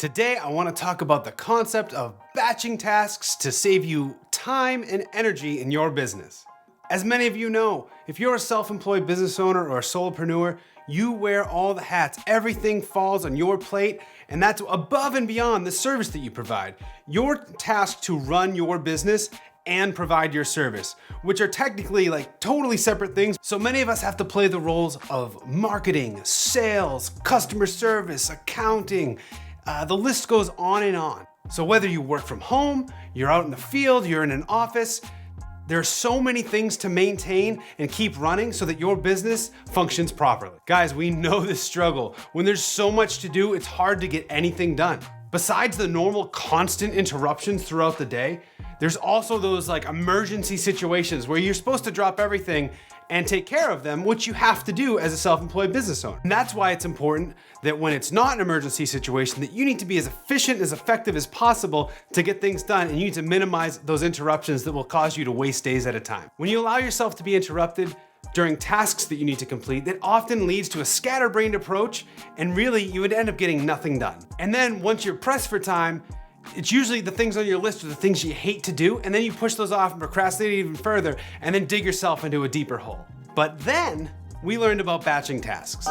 Today, I want to talk about the concept of batching tasks to save you time and energy in your business. As many of you know, if you're a self-employed business owner or a solopreneur, you wear all the hats. Everything falls on your plate, and that's above and beyond the service that you provide. You're tasked to run your business and provide your service, which are technically like totally separate things. So many of us have to play the roles of marketing, sales, customer service, accounting. The list goes on and on. So whether you work from home, you're out in the field, you're in an office, there are so many things to maintain and keep running so that your business functions properly. Guys, we know this struggle. When there's so much to do, it's hard to get anything done. Besides the normal constant interruptions throughout the day, there's also those like emergency situations where you're supposed to drop everything and take care of them, which you have to do as a self-employed business owner. And that's why it's important that when it's not an emergency situation, that you need to be as efficient, as effective as possible to get things done, and you need to minimize those interruptions that will cause you to waste days at a time. When you allow yourself to be interrupted during tasks that you need to complete, that often leads to a scatterbrained approach, and really you would end up getting nothing done. And then once you're pressed for time, it's usually the things on your list are the things you hate to do, and then you push those off and procrastinate even further, and then dig yourself into a deeper hole. But then we learned about batching tasks.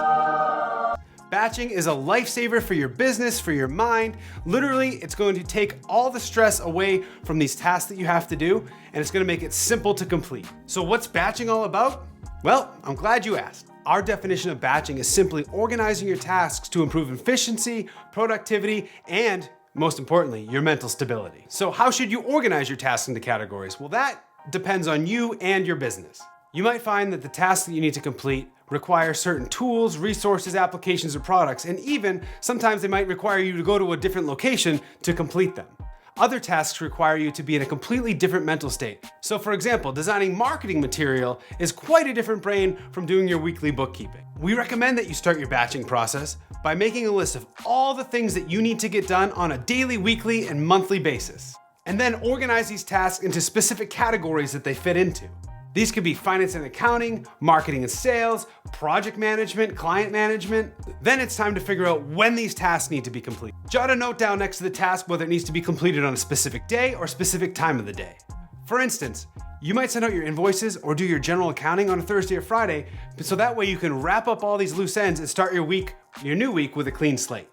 Batching is a lifesaver for your business, for your mind. Literally, it's going to take all the stress away from these tasks that you have to do, and it's going to make it simple to complete. So what's batching all about? Well, I'm glad you asked. Our definition of batching is simply organizing your tasks to improve efficiency, productivity, and most importantly, your mental stability. So how should you organize your tasks into categories? Well, that depends on you and your business. You might find that the tasks that you need to complete require certain tools, resources, applications, or products, and even sometimes they might require you to go to a different location to complete them. Other tasks require you to be in a completely different mental state. So for example, designing marketing material is quite a different brain from doing your weekly bookkeeping. We recommend that you start your batching process by making a list of all the things that you need to get done on a daily, weekly, and monthly basis. And then organize these tasks into specific categories that they fit into. These could be finance and accounting, marketing and sales, project management, client management. Then it's time to figure out when these tasks need to be completed. Jot a note down next to the task whether it needs to be completed on a specific day or specific time of the day. For instance, you might send out your invoices or do your general accounting on a Thursday or Friday, so that way you can wrap up all these loose ends and start your new week with a clean slate.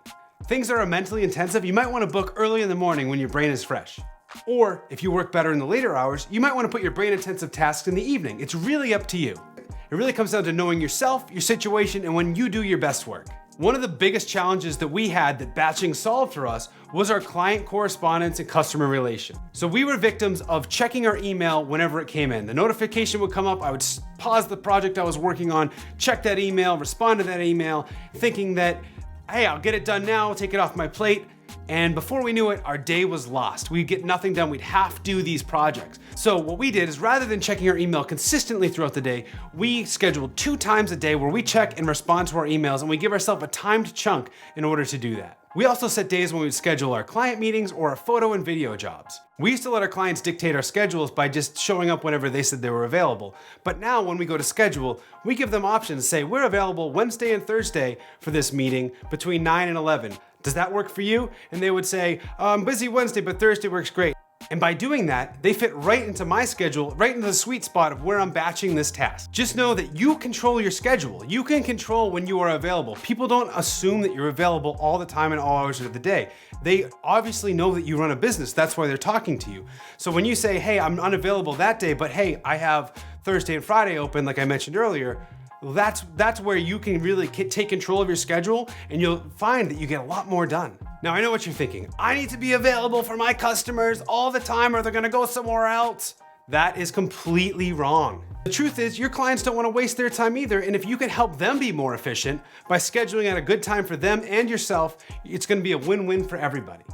Things that are mentally intensive, you might want to book early in the morning when your brain is fresh. Or if you work better in the later hours, you might want to put your brain-intensive tasks in the evening. It's really up to you. It really comes down to knowing yourself, your situation, and when you do your best work. One of the biggest challenges that we had that batching solved for us was our client correspondence and customer relation. So we were victims of checking our email whenever it came in. The notification would come up, I would pause the project I was working on, check that email, respond to that email, thinking that, hey, I'll get it done now, take it off my plate. And before we knew it, our day was lost. We'd get nothing done. We'd have to do these projects. So what we did is rather than checking our email consistently throughout the day, we scheduled 2 times a day where we check and respond to our emails, and we give ourselves a timed chunk in order to do that. We also set days when we would schedule our client meetings or our photo and video jobs. We used to let our clients dictate our schedules by just showing up whenever they said they were available. But now when we go to schedule, we give them options, say we're available Wednesday and Thursday for this meeting between 9 and 11. Does that work for you? And they would say, I'm busy Wednesday, but Thursday works great. And by doing that, they fit right into my schedule, right into the sweet spot of where I'm batching this task. Just know that you control your schedule. You can control when you are available. People don't assume that you're available all the time and all hours of the day. They obviously know that you run a business. That's why they're talking to you. So when you say, hey, I'm unavailable that day, but hey, I have Thursday and Friday open, like I mentioned earlier, that's where you can really take control of your schedule, and you'll find that you get a lot more done. Now, I know what you're thinking. I need to be available for my customers all the time or they're gonna go somewhere else. That is completely wrong. The truth is, your clients don't wanna waste their time either, and if you can help them be more efficient by scheduling at a good time for them and yourself, it's gonna be a win-win for everybody.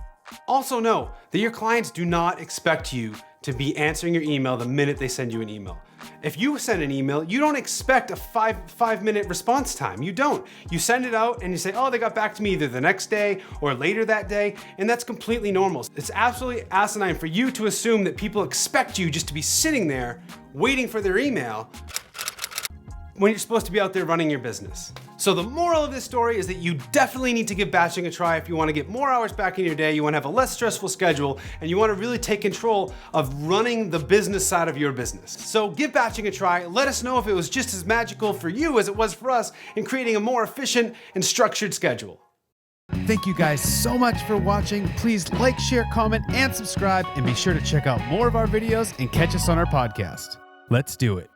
Also know that your clients do not expect you to be answering your email the minute they send you an email. If you send an email, you don't expect a five-minute response time. You don't. You send it out and you say, oh, they got back to me either the next day or later that day, and that's completely normal. It's absolutely asinine for you to assume that people expect you just to be sitting there waiting for their email when you're supposed to be out there running your business. So the moral of this story is that you definitely need to give batching a try if you want to get more hours back in your day, you want to have a less stressful schedule, and you want to really take control of running the business side of your business. So give batching a try. Let us know if it was just as magical for you as it was for us in creating a more efficient and structured schedule. Thank you guys so much for watching. Please like, share, comment, and subscribe, and be sure to check out more of our videos and catch us on our podcast. Let's do it.